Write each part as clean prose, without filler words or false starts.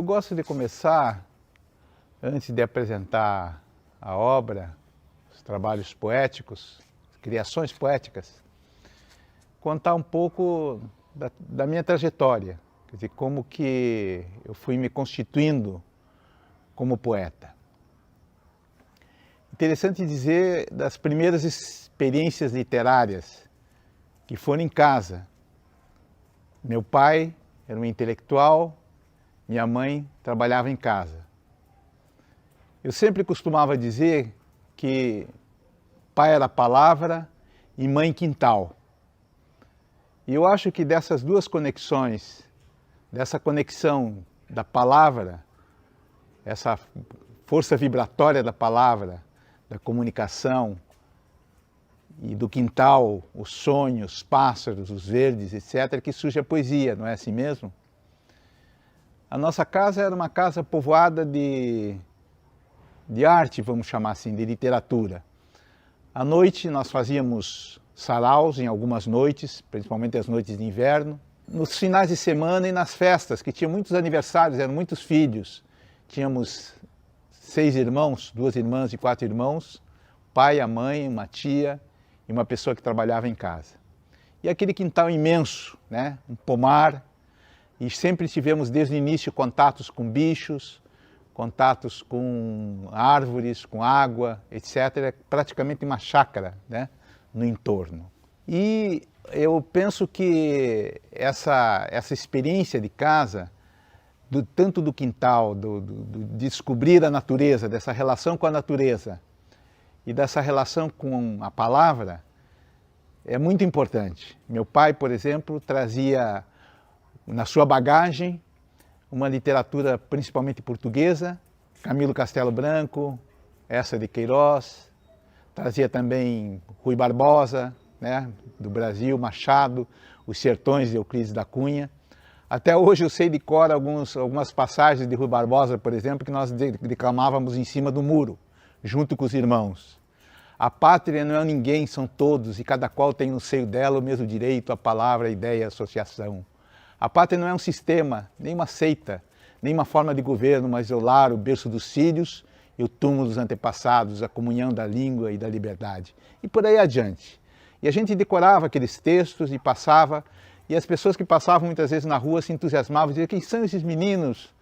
gosto de começar, antes de apresentar a obra, os trabalhos poéticos, as criações poéticas, contar um pouco da minha trajetória, quer dizer, como que eu fui me constituindo como poeta. Interessante dizer das primeiras experiências literárias que foram em casa. Meu pai era um intelectual, minha mãe trabalhava em casa. Eu sempre costumava dizer que pai era palavra e mãe quintal. E eu acho que dessas duas conexões, dessa conexão da palavra, essa força vibratória da palavra, da comunicação, e do quintal, os sonhos, os pássaros, os verdes, etc., que surge a poesia, não é assim mesmo? A nossa casa era uma casa povoada de arte, vamos chamar assim, de literatura. À noite nós fazíamos saraus, em algumas noites, principalmente as noites de inverno. Nos finais de semana e nas festas, que tinha muitos aniversários, eram muitos filhos. Tínhamos 6 irmãos, 2 irmãs e 4 irmãos, o pai, a mãe, uma tia e uma pessoa que trabalhava em casa. E aquele quintal imenso, né? Um pomar, e sempre tivemos desde o início contatos com bichos, contatos com árvores, com água, etc. Praticamente uma chácara, né? No entorno. E eu penso que essa experiência de casa, tanto do quintal, do descobrir a natureza, dessa relação com a natureza e dessa relação com a palavra, é muito importante. Meu pai, por exemplo, trazia na sua bagagem uma literatura principalmente portuguesa, Camilo Castelo Branco, essa de Queiroz, trazia também Rui Barbosa, né, do Brasil, Machado, Os Sertões de Euclides da Cunha. Até hoje eu sei de cor algumas passagens de Rui Barbosa, por exemplo, que nós declamávamos em cima do muro, junto com os irmãos. A pátria não é ninguém, são todos, e cada qual tem no seio dela o mesmo direito, a palavra, a ideia, a associação. A pátria não é um sistema, nem uma seita, nem uma forma de governo, mas é o lar, o berço dos filhos e o túmulo dos antepassados, a comunhão da língua e da liberdade. E por aí adiante. E a gente decorava aqueles textos e passava, e as pessoas que passavam muitas vezes na rua se entusiasmavam, diziam: quem são esses meninos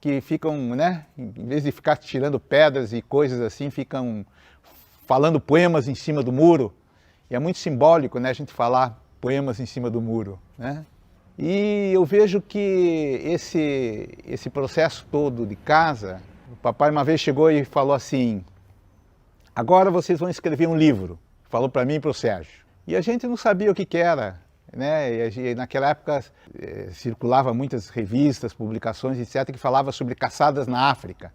que ficam, né, em vez de ficar tirando pedras e coisas assim, ficam falando poemas em cima do muro? E é muito simbólico, né, a gente falar poemas em cima do muro, né? E eu vejo que esse processo todo de casa, o papai uma vez chegou e falou assim: agora vocês vão escrever um livro. Falou para mim e para o Sérgio. E a gente não sabia o que era, né? E naquela época circulava muitas revistas, publicações, etc., que falavam sobre caçadas na África.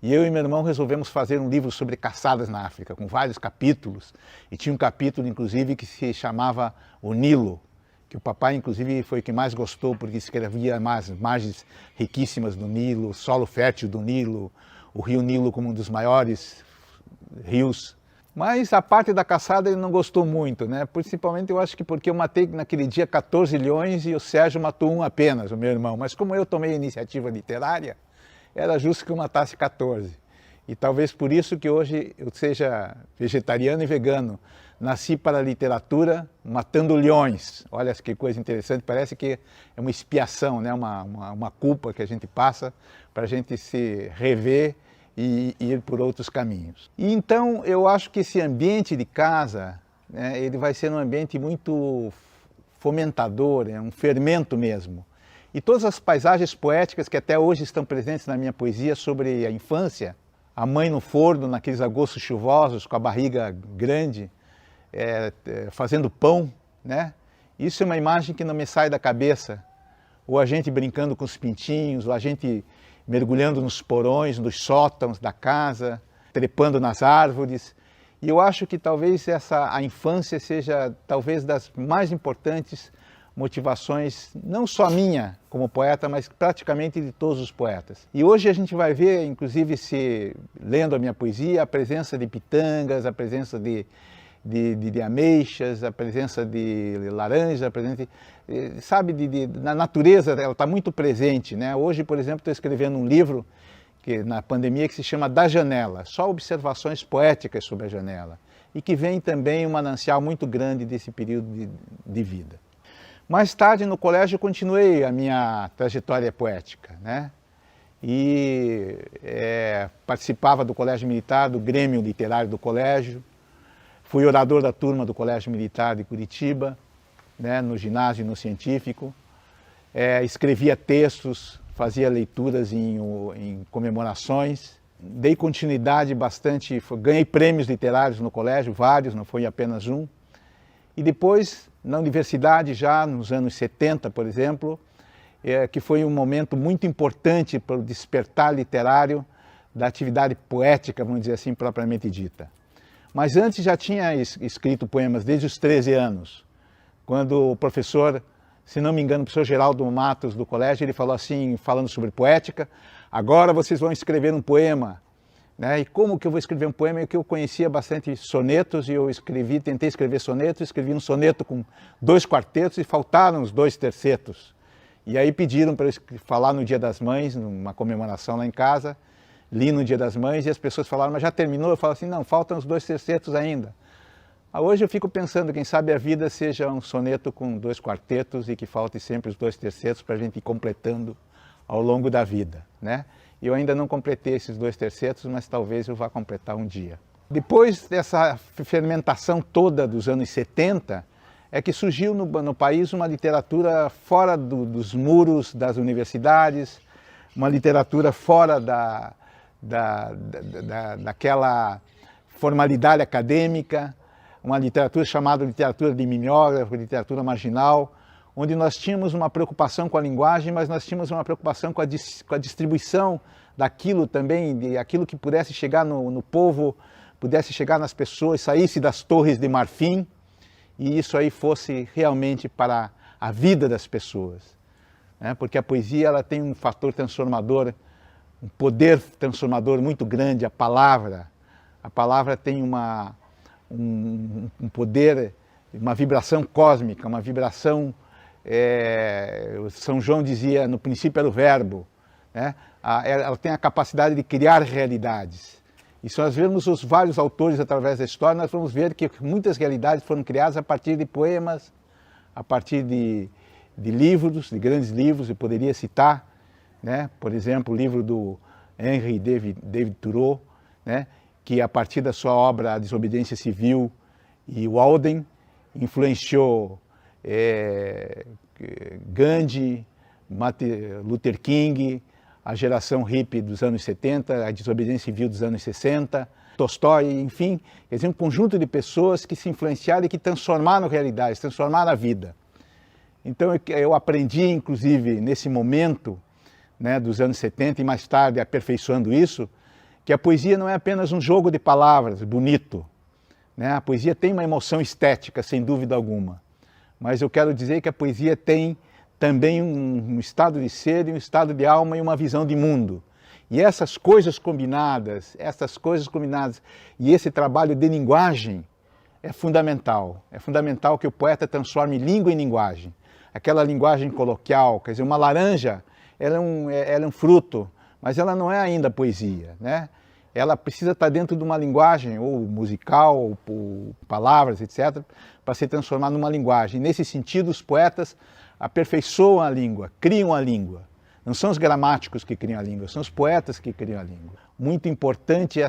E eu e meu irmão resolvemos fazer um livro sobre caçadas na África, com vários capítulos. E tinha um capítulo, inclusive, que se chamava O Nilo, que o papai, inclusive, foi o que mais gostou, porque escrevia as margens riquíssimas do Nilo, o solo fértil do Nilo, o rio Nilo como um dos maiores rios. Mas a parte da caçada ele não gostou muito, né? Principalmente eu acho que porque eu matei naquele dia 14 leões e o Sérgio matou um apenas, o meu irmão. Mas como eu tomei a iniciativa literária, era justo que eu matasse 14. E talvez por isso que hoje eu seja vegetariano e vegano. Nasci para a literatura matando leões. Olha que coisa interessante, parece que é uma expiação, né? uma culpa que a gente passa para a gente se rever e ir por outros caminhos. E então eu acho que esse ambiente de casa, né, ele vai ser um ambiente muito fomentador, é um fermento mesmo. E todas as paisagens poéticas que até hoje estão presentes na minha poesia sobre a infância, a mãe no forno, naqueles agostos chuvosos, com a barriga grande, fazendo pão, né? Isso é uma imagem que não me sai da cabeça. Ou a gente brincando com os pintinhos, ou a gente mergulhando nos porões, nos sótãos da casa, trepando nas árvores. E eu acho que talvez a infância seja talvez das mais importantes motivações, não só minha como poeta, mas praticamente de todos os poetas. E hoje a gente vai ver, inclusive lendo a minha poesia, a presença de pitangas, a presença de de ameixas, a presença de laranja, a presença sabe, na natureza ela está muito presente, né? Hoje, por exemplo, estou escrevendo um livro na pandemia que se chama Da Janela, só observações poéticas sobre a janela, e que vem também um manancial muito grande desse período de vida. Mais tarde, no colégio, eu continuei a minha trajetória poética, né? E participava do Colégio Militar, do Grêmio Literário do colégio, fui orador da turma do Colégio Militar de Curitiba, né, no ginásio e no científico, escrevia textos, fazia leituras em comemorações, dei continuidade bastante, ganhei prêmios literários no colégio, vários, não foi apenas um. E depois, na universidade, já nos anos 70, por exemplo, que foi um momento muito importante para o despertar literário da atividade poética, vamos dizer assim, propriamente dita. Mas antes já tinha escrito poemas desde os 13 anos, quando o professor, se não me engano, o professor Geraldo Matos do colégio, ele falou assim, falando sobre poética, agora vocês vão escrever um poema. Né? E como que eu vou escrever um poema? É que eu conhecia bastante sonetos e eu tentei escrever sonetos, escrevi um soneto com 2 quartetos e faltaram os 2 tercetos. E aí pediram para eu falar no Dia das Mães, numa comemoração lá em casa, li no Dia das Mães e as pessoas falaram, mas já terminou? Eu falo assim, não, faltam os 2 tercetos ainda. Hoje eu fico pensando, quem sabe a vida seja um soneto com 2 quartetos e que falte sempre os 2 tercetos para a gente ir completando ao longo da vida, né? Eu ainda não completei esses 2 tercetos, mas talvez eu vá completar um dia. Depois dessa fermentação toda dos anos 70, é que surgiu no país uma literatura fora dos muros das universidades, uma literatura fora daquela formalidade acadêmica, uma literatura chamada literatura de mimeógrafo, literatura marginal, onde nós tínhamos uma preocupação com a linguagem, mas nós tínhamos uma preocupação com a distribuição daquilo também, de aquilo que pudesse chegar no povo, pudesse chegar nas pessoas, saísse das torres de marfim, e isso aí fosse realmente para a vida das pessoas. Né? Porque a poesia ela tem um fator transformador, um poder transformador muito grande, a palavra tem um poder, uma vibração cósmica, uma vibração, São João dizia, no princípio era o verbo, né? Ela tem a capacidade de criar realidades. E se nós vermos os vários autores através da história, nós vamos ver que muitas realidades foram criadas a partir de poemas, a partir de livros, de grandes livros, eu poderia citar, né? Por exemplo, o livro do Henry David Thoreau, né? Que a partir da sua obra A Desobediência Civil e Walden, influenciou Gandhi, Martin Luther King, a geração hippie dos anos 70, a desobediência civil dos anos 60, Tolstói, enfim, quer dizer, um conjunto de pessoas que se influenciaram e que transformaram realidades, transformaram a vida. Então eu aprendi, inclusive, nesse momento, né, dos anos 70 e mais tarde aperfeiçoando isso, que a poesia não é apenas um jogo de palavras bonito, né? A poesia tem uma emoção estética, sem dúvida alguma, mas eu quero dizer que a poesia tem também um estado de ser, um estado de alma e uma visão de mundo. E essas coisas combinadas e esse trabalho de linguagem é fundamental que o poeta transforme língua em linguagem. Aquela linguagem coloquial, quer dizer, uma laranja, ela é um fruto, mas ela não é ainda poesia, né? Ela precisa estar dentro de uma linguagem, ou musical, ou palavras, etc., para se transformar numa linguagem. Nesse sentido, os poetas aperfeiçoam a língua, criam a língua. Não são os gramáticos que criam a língua, são os poetas que criam a língua. Muito importante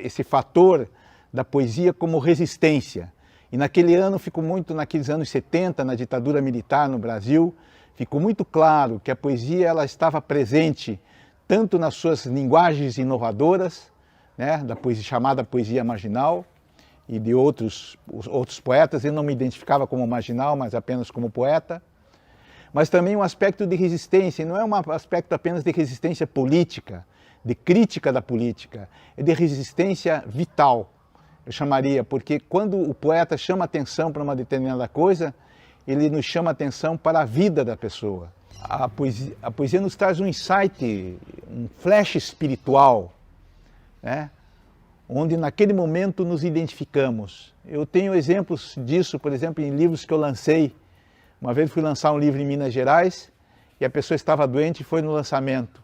esse fator da poesia como resistência. E naqueles anos 70, na ditadura militar no Brasil, ficou muito claro que a poesia ela estava presente tanto nas suas linguagens inovadoras, né, da poesia chamada poesia marginal, e de outros poetas. Eu não me identificava como marginal, mas apenas como poeta, mas também um aspecto de resistência, e não é um aspecto apenas de resistência política, de crítica da política, é de resistência vital, eu chamaria, porque quando o poeta chama atenção para uma determinada coisa, ele nos chama atenção para a vida da pessoa. A poesia nos traz um insight, um flash espiritual, né? onde naquele momento nos identificamos. Eu tenho exemplos disso, por exemplo, em livros que eu lancei. Uma vez fui lançar um livro em Minas Gerais e a pessoa estava doente e foi no lançamento.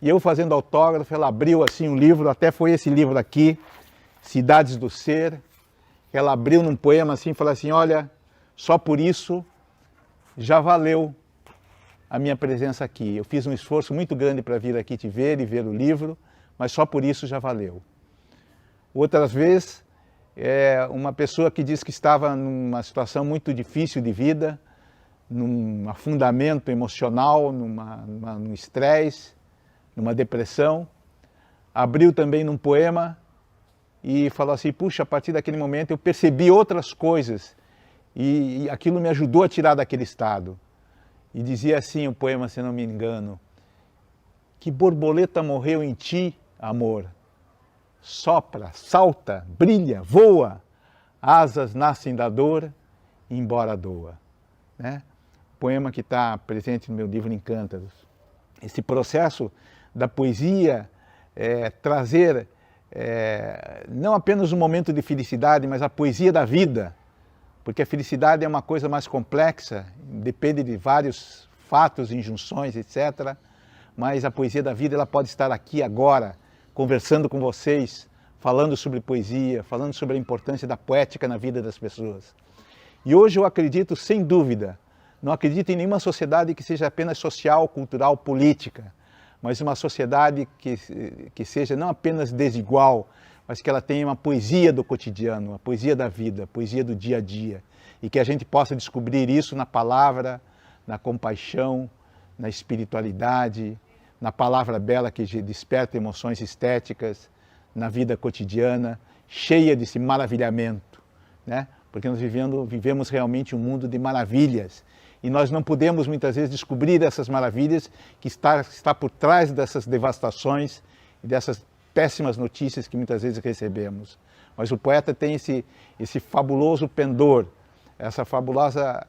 E eu fazendo autógrafo, ela abriu assim um livro, até foi esse livro aqui, Cidades do Ser. Ela abriu num poema assim e falou assim, olha, só por isso já valeu a minha presença aqui. Eu fiz um esforço muito grande para vir aqui te ver e ver o livro, mas só por isso já valeu. Outras vezes, uma pessoa que diz que estava numa situação muito difícil de vida, num afundamento emocional, num estresse, numa depressão, abriu também num poema e falou assim, puxa, a partir daquele momento eu percebi outras coisas e aquilo me ajudou a tirar daquele estado. E dizia assim o poema, se não me engano, que borboleta morreu em ti, amor, sopra, salta, brilha, voa, asas nascem da dor, embora doa. Né? Poema que está presente no meu livro Encântaros. Esse processo da poesia trazer não apenas um momento de felicidade, mas a poesia da vida, porque a felicidade é uma coisa mais complexa, depende de vários fatos, injunções, etc. Mas a poesia da vida ela pode estar aqui agora, conversando com vocês, falando sobre poesia, falando sobre a importância da poética na vida das pessoas. E hoje eu acredito, sem dúvida, não acredito em nenhuma sociedade que seja apenas social, cultural, política, mas uma sociedade que seja não apenas desigual, mas que ela tenha uma poesia do cotidiano, uma poesia da vida, a poesia do dia a dia, e que a gente possa descobrir isso na palavra, na compaixão, na espiritualidade, na palavra bela que desperta emoções estéticas, na vida cotidiana, cheia desse maravilhamento, né? Porque nós vivemos realmente um mundo de maravilhas, e nós não podemos muitas vezes descobrir essas maravilhas que está por trás dessas devastações e dessas péssimas notícias que muitas vezes recebemos. Mas o poeta tem esse fabuloso pendor, essa fabulosa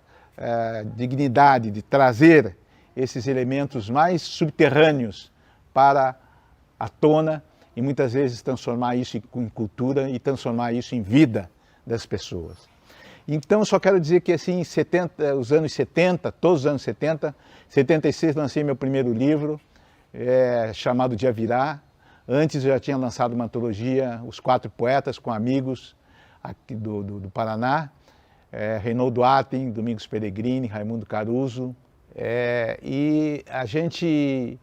dignidade de trazer esses elementos mais subterrâneos para a tona e muitas vezes transformar isso em cultura e transformar isso em vida das pessoas. Então, só quero dizer que assim, os anos 70, todos os anos 70, 76 lancei meu primeiro livro, chamado Dia Virá. Antes eu já tinha lançado uma antologia, Os Quatro Poetas, com amigos aqui do Paraná, Reinaldo Atten, Domingos Peregrini, Raimundo Caruso, e a gente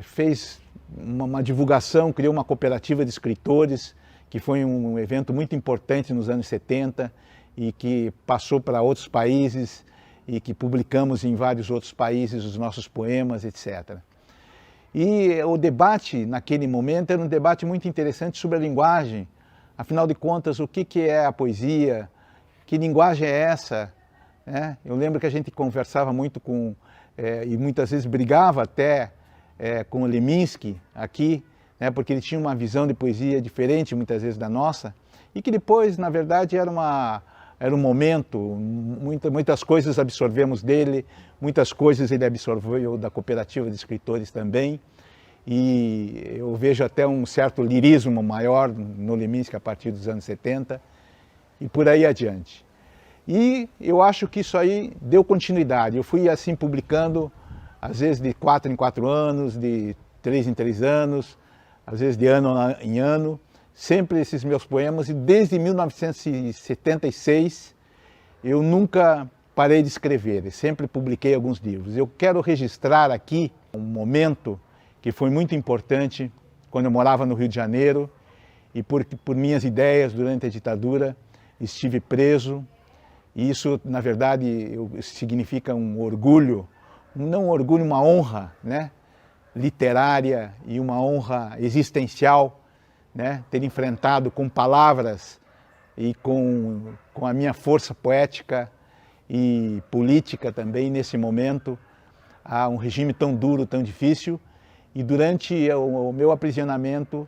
fez uma divulgação, criou uma cooperativa de escritores, que foi um evento muito importante nos anos 70 e que passou para outros países e que publicamos em vários outros países os nossos poemas, etc. E o debate naquele momento era um debate muito interessante sobre a linguagem. Afinal de contas, o que é a poesia? Que linguagem é essa? Eu lembro que a gente conversava muito e muitas vezes brigava até com o Leminski aqui, porque ele tinha uma visão de poesia diferente muitas vezes da nossa, e que depois, na verdade, era um momento, muitas coisas absorvemos dele, muitas coisas ele absorveu da cooperativa de escritores também, e eu vejo até um certo lirismo maior no Leminski a partir dos anos 70, e por aí adiante. E eu acho que isso aí deu continuidade, eu fui assim publicando, às vezes de 4 em 4 anos, de 3 em 3 anos, às vezes de ano em ano, sempre esses meus poemas, e desde 1976 eu nunca parei de escrever, eu sempre publiquei alguns livros. Eu quero registrar aqui um momento que foi muito importante quando eu morava no Rio de Janeiro e por minhas ideias durante a ditadura estive preso, e isso na verdade significa um orgulho, não um orgulho, uma honra, literária e uma honra existencial, ter enfrentado com palavras e com a minha força poética e política também nesse momento, a um regime tão duro, tão difícil. E durante o meu aprisionamento,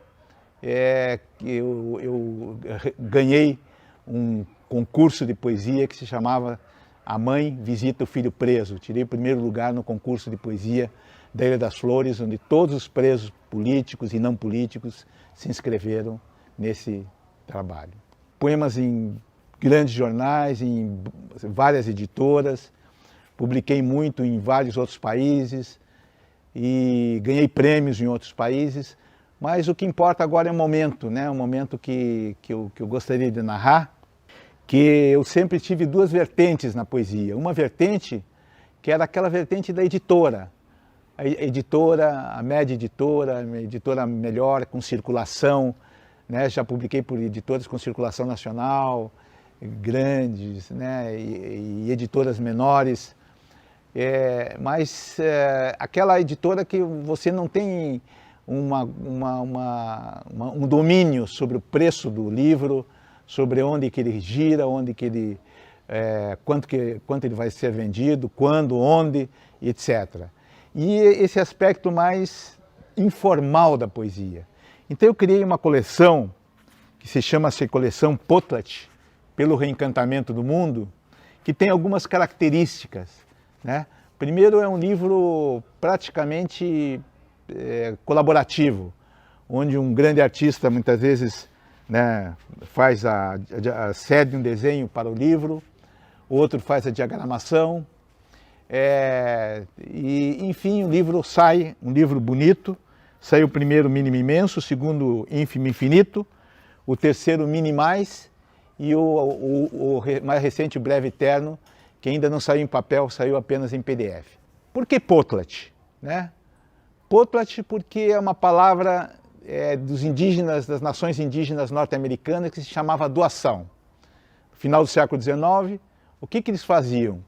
eu ganhei um concurso de poesia que se chamava A Mãe Visita o Filho Preso. Tirei o primeiro lugar no concurso de poesia da Ilha das Flores, onde todos os presos políticos e não políticos se inscreveram nesse trabalho. Poemas em grandes jornais, em várias editoras, publiquei muito em vários outros países e ganhei prêmios em outros países, mas o que importa agora é o momento, né? O momento que eu gostaria de narrar, que eu sempre tive duas vertentes na poesia. Uma vertente que era aquela vertente da editora, a média editora, a editora melhor, com circulação, né? Já publiquei por editoras com circulação nacional, grandes, né? e editoras menores, mas aquela editora que você não tem um domínio sobre o preço do livro, sobre onde que ele gira, onde que ele, quanto ele vai ser vendido, quando, onde, etc. E esse aspecto mais informal da poesia. Então eu criei uma coleção que se chama-se Coleção Potlatch, pelo Reencantamento do Mundo, que tem algumas características, né? Primeiro, é um livro praticamente colaborativo, onde um grande artista muitas vezes, né, faz cede um desenho para o livro, outro faz a diagramação, e enfim o livro sai, um livro bonito. Saiu o primeiro Mínimo Imenso, o segundo Ínfimo Infinito, o terceiro Minimais e o mais recente Breve Eterno, que ainda não saiu em papel, saiu apenas em PDF. Por que Potlatch, né? Potlatch porque é uma palavra dos indígenas, das nações indígenas norte-americanas, que se chamava doação. No final do século XIX, o que eles faziam?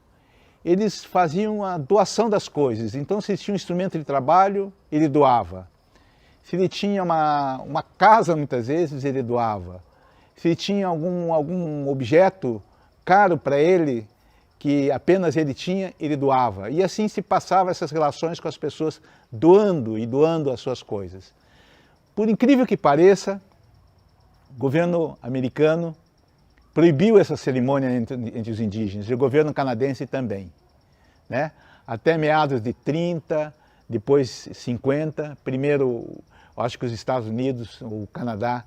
Eles faziam a doação das coisas. Então, se tinha um instrumento de trabalho, ele doava. Se ele tinha uma casa, muitas vezes, ele doava. Se ele tinha algum objeto caro para ele, que apenas ele tinha, ele doava. E assim se passava essas relações com as pessoas, doando e doando as suas coisas. Por incrível que pareça, o governo americano proibiu essa cerimônia entre os indígenas, e o governo canadense também, né? Até meados de 30, depois 50, primeiro, acho que os Estados Unidos, o Canadá,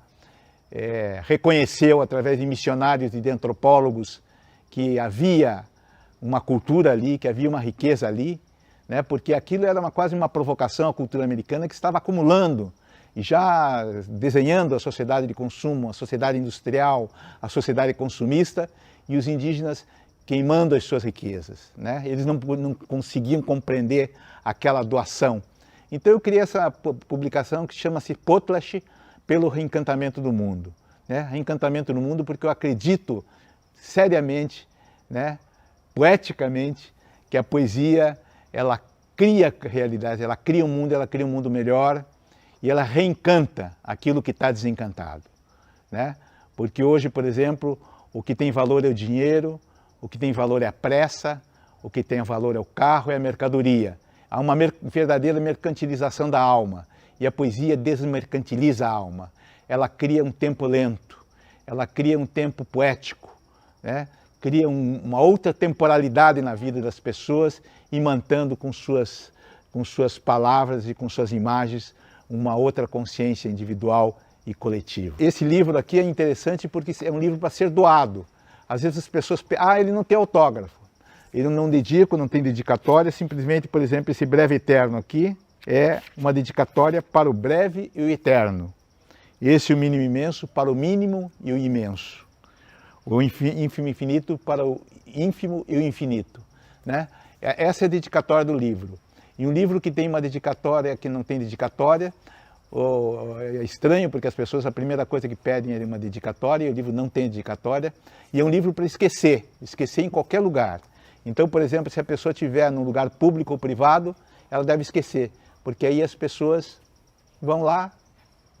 reconheceu através de missionários e de antropólogos que havia uma cultura ali, que havia uma riqueza ali, né? Porque aquilo era quase uma provocação à cultura americana que estava acumulando e já desenhando a sociedade de consumo, a sociedade industrial, a sociedade consumista, e os indígenas queimando as suas riquezas, né? Eles não conseguiam compreender aquela doação. Então eu criei essa publicação que chama-se Potlatch pelo Reencantamento do Mundo, né? Reencantamento do Mundo porque eu acredito seriamente, né, poeticamente, que a poesia, ela cria realidade, ela cria um mundo melhor, e ela reencanta aquilo que está desencantado, né? Porque hoje, por exemplo, o que tem valor é o dinheiro, o que tem valor é a pressa, o que tem valor é o carro, é a mercadoria. Há uma verdadeira mercantilização da alma, e a poesia desmercantiliza a alma. Ela cria um tempo lento, ela cria um tempo poético, né? Cria uma outra temporalidade na vida das pessoas, imantando com suas palavras e com suas imagens uma outra consciência individual e coletiva. Esse livro aqui é interessante porque é um livro para ser doado. Às vezes as pessoas pensam, ele não tem autógrafo, ele não dedica, não tem dedicatória, simplesmente, por exemplo, esse Breve Eterno aqui é uma dedicatória para o breve e o eterno. Esse é o Mínimo Imenso para o mínimo e o imenso. O Ínfimo Infinito para o ínfimo e o infinito, né? Essa é a dedicatória do livro. E um livro que tem uma dedicatória que não tem dedicatória, é estranho, porque as pessoas, a primeira coisa que pedem é uma dedicatória, e o livro não tem dedicatória, e é um livro para esquecer em qualquer lugar. Então, por exemplo, se a pessoa estiver num lugar público ou privado, ela deve esquecer, porque aí as pessoas vão lá,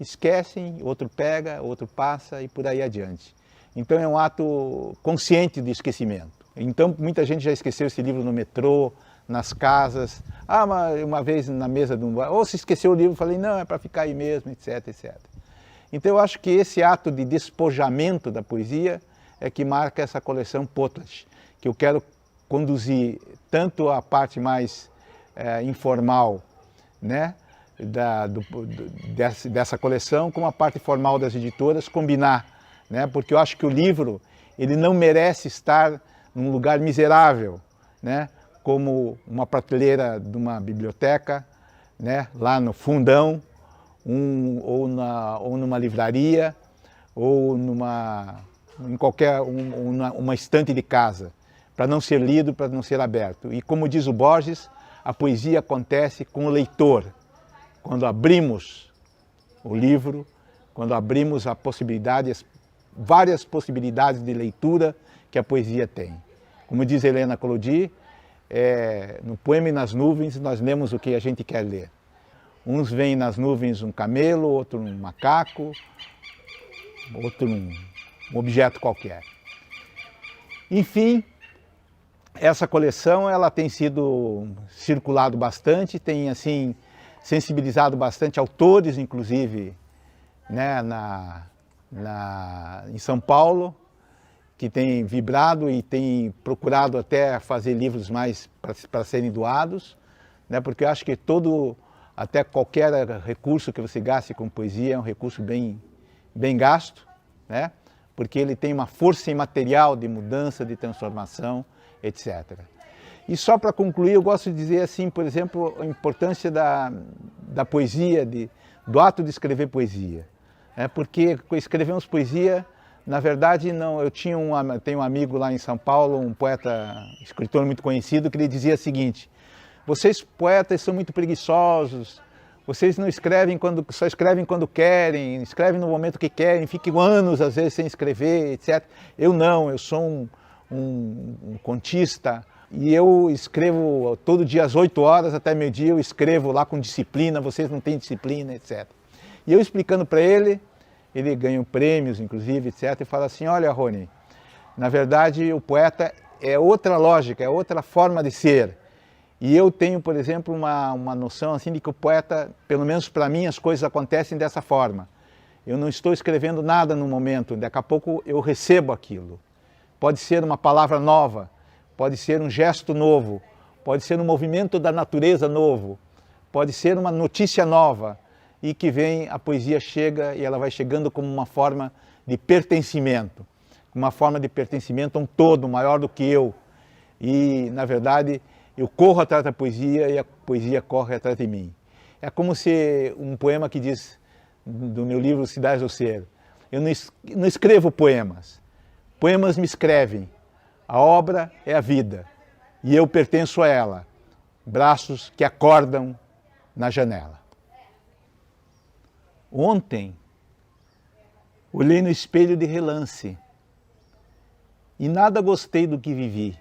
esquecem, outro pega, outro passa e por aí adiante. Então é um ato consciente de esquecimento. Então muita gente já esqueceu esse livro no metrô, nas casas. Uma vez na mesa de um bar, ou se esqueceu o livro, falei, não, é para ficar aí mesmo, etc, etc. Então eu acho que esse ato de despojamento da poesia é que marca essa coleção Potlatch, que eu quero conduzir tanto a parte mais informal, né, dessa coleção, como a parte formal das editoras, combinar, né, porque eu acho que o livro ele não merece estar num lugar miserável, né, como uma prateleira de uma biblioteca, né, lá no fundão, ou numa livraria, ou em qualquer uma estante de casa, para não ser lido, para não ser aberto. E como diz o Borges, a poesia acontece com o leitor. Quando abrimos o livro, quando abrimos a possibilidade, as várias possibilidades de leitura que a poesia tem. Como diz Helena Collodi, no Poema e nas Nuvens nós lemos o que a gente quer ler. Uns veem nas nuvens um camelo, outro um macaco, outro um objeto qualquer. Enfim, essa coleção ela tem sido circulado bastante, tem assim sensibilizado bastante autores, inclusive, né, em São Paulo, que tem vibrado e tem procurado até fazer livros mais para serem doados, né, porque eu acho que até qualquer recurso que você gaste com poesia é um recurso bem gasto, né, porque ele tem uma força imaterial de mudança, de transformação, etc. E só para concluir, eu gosto de dizer assim, por exemplo, a importância da poesia, do ato de escrever poesia. Porque escrevemos poesia, na verdade, não. Eu tenho um amigo lá em São Paulo, um poeta, escritor muito conhecido, que ele dizia o seguinte: vocês poetas são muito preguiçosos, vocês não escrevem só escrevem quando querem, escrevem no momento que querem, ficam anos às vezes sem escrever, etc. Eu não, eu sou um contista e eu escrevo todo dia às 8 horas até meio-dia, eu escrevo lá com disciplina, vocês não têm disciplina, etc. E eu explicando para ele ganhou prêmios, inclusive, etc. E fala assim: olha, Rony, na verdade o poeta é outra lógica, é outra forma de ser. E eu tenho, por exemplo, uma noção assim de que o poeta, pelo menos para mim, as coisas acontecem dessa forma. Eu não estou escrevendo nada no momento, daqui a pouco eu recebo aquilo. Pode ser uma palavra nova, pode ser um gesto novo, pode ser um movimento da natureza novo, pode ser uma notícia nova, e que vem, a poesia chega e ela vai chegando como uma forma de pertencimento, uma forma de pertencimento a um todo maior do que eu. E, na verdade, eu corro atrás da poesia e a poesia corre atrás de mim. É como se um poema que diz, do meu livro Cidades do Ser, eu não escrevo poemas, poemas me escrevem, a obra é a vida e eu pertenço a ela, braços que acordam na janela. Ontem, olhei no espelho de relance e nada gostei do que vivi.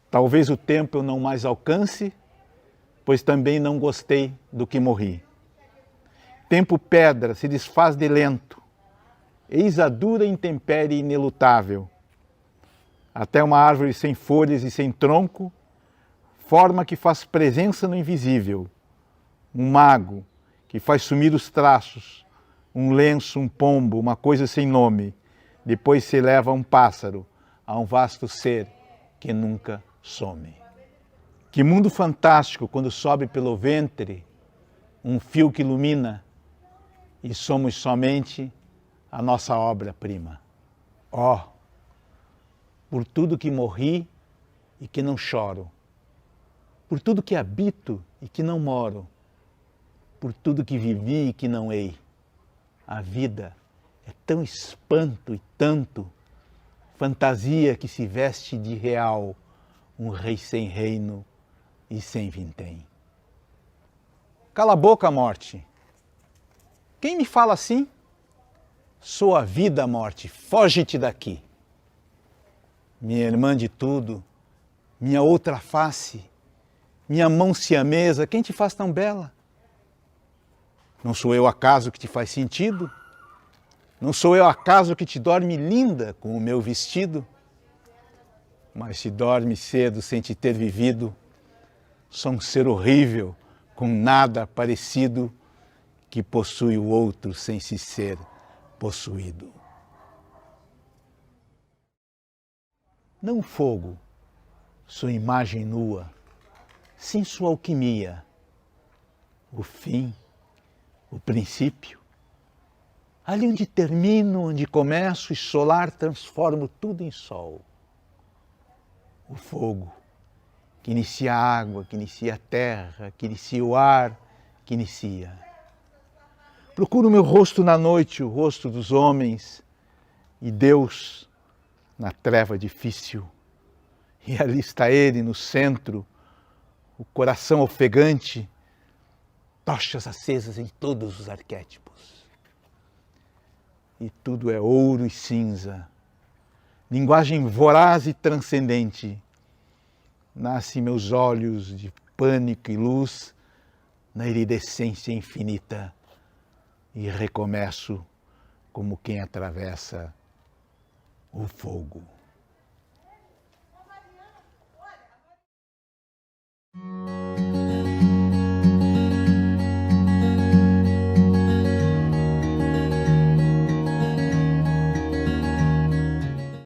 Talvez o tempo eu não mais alcance, pois também não gostei do que morri. Tempo pedra se desfaz de lento, eis a dura intempérie inelutável. Até uma árvore sem folhas e sem tronco, forma que faz presença no invisível. Um mago que faz sumir os traços, um lenço, um pombo, uma coisa sem nome. Depois se eleva um pássaro a um vasto ser que nunca some. Que mundo fantástico quando sobe pelo ventre um fio que ilumina e somos somente a nossa obra-prima. Ó, por tudo que morri e que não choro, por tudo que habito e que não moro, por tudo que vivi e que não hei. A vida é tão espanto e tanto, fantasia que se veste de real, um rei sem reino e sem vintém. Cala a boca, morte. Quem me fala assim? Sou a vida, morte, foge-te daqui. Minha irmã de tudo, minha outra face, minha mão siamesa, quem te faz tão bela? Não sou eu acaso que te faz sentido? Não sou eu acaso que te dorme linda com o meu vestido? Mas se dorme cedo sem te ter vivido, sou um ser horrível, com nada parecido, que possui o outro sem se ser possuído. Não fogo, sua imagem nua, sem sua alquimia, o fim, o princípio. Ali onde termino, onde começo e solar transformo tudo em sol. O fogo, que inicia a água, que inicia a terra, que inicia o ar, que inicia. Procuro meu rosto na noite, o rosto dos homens, e Deus na treva difícil. E ali está Ele no centro, o coração ofegante, tochas acesas em todos os arquétipos. E tudo é ouro e cinza, linguagem voraz e transcendente. Nascem meus olhos de pânico e luz na iridescência infinita e recomeço como quem atravessa o fogo.